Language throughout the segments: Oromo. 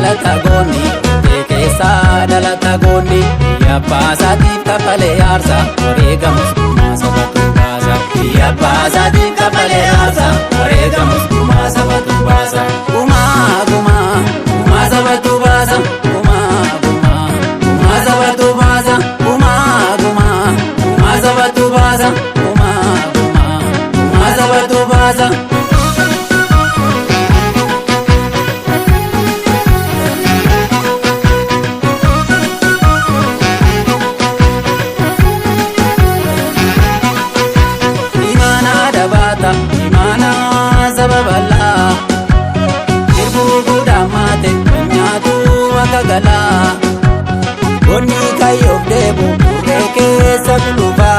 dhalata goonni keessa dhalata goonni yabbaa isaatiif kafalee aarsa wareegamus gumaa sabatu baasa yabbaa isaatiif kafalee aarsa wareegamus gumaa sabatu baasa gumaa gumaa gumaa sabatu baasa gumaa gumaa gumaa sabatu baasa gumaa gumaa gumaa sabatu baasa gumaa gumaa gumaa sabatu baasa. Imana sababala irbuu guddaamate nyaatu akka galaa goonni kayyoof deemu urree keessa gulufa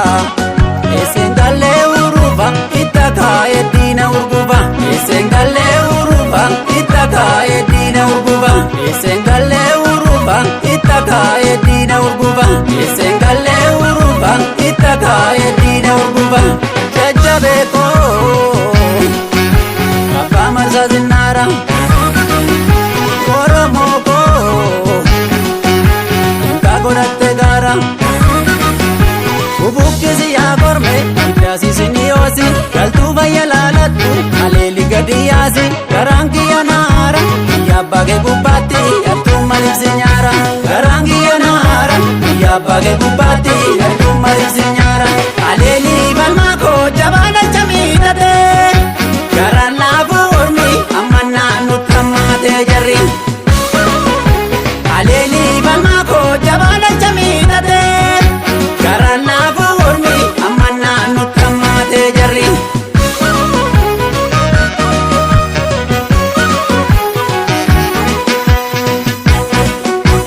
eesseen gallee urufa itti kaa'ee diina urgufa eesseen gallee urufa itti kaa'ee diina urgufa eesseen gallee urufa itti kaa'ee diina urgufa eesseen gallee urufa itti kaa'ee diina urgufa jajjabeeko. Zinara Oromoko Kagodatte gara Ubukisi ya gorme Idasi siniosi Galtu vayalalatu Aleli gadiyasi Garangi ya nara Yabage gubati Yatu malif sinyara Garangi ya nara Yabage gubati Yatu malif sinyara Aleli balmako Jabana chamidade Garan lafu Amana nutamate jari Aleli balmako jabana jamida de Garana furmi amana nutamate jari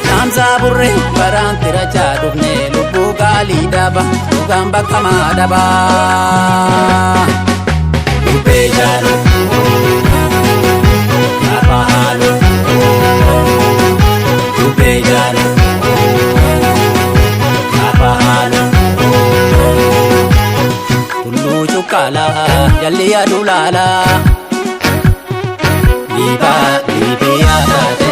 Namza burre barantira chadufne lubu gali daba Ugamba kama daba Lupe jaro Apahalo Tupejalo Apahalo Tullu cukala Jalli adulala Liba atate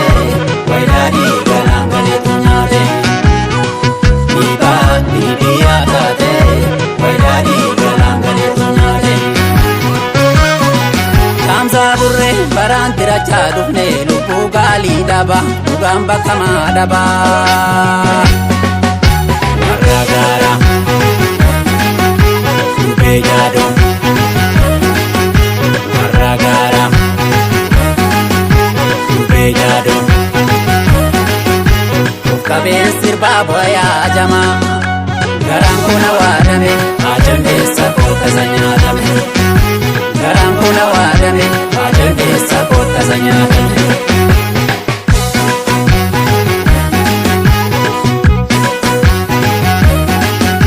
Waidadi galangane tunyate Liba atate Waidadi galangane tunyate Kamsa burre barantira chadufne lubu gali daba Ugamba kama daba Maragara Tupejado Maragara Tupejado Ukabeen sirba boya jama Garankuna wadame Ajandesa kota sanyatame Garankuna wadame Ajandesa kota sanyatame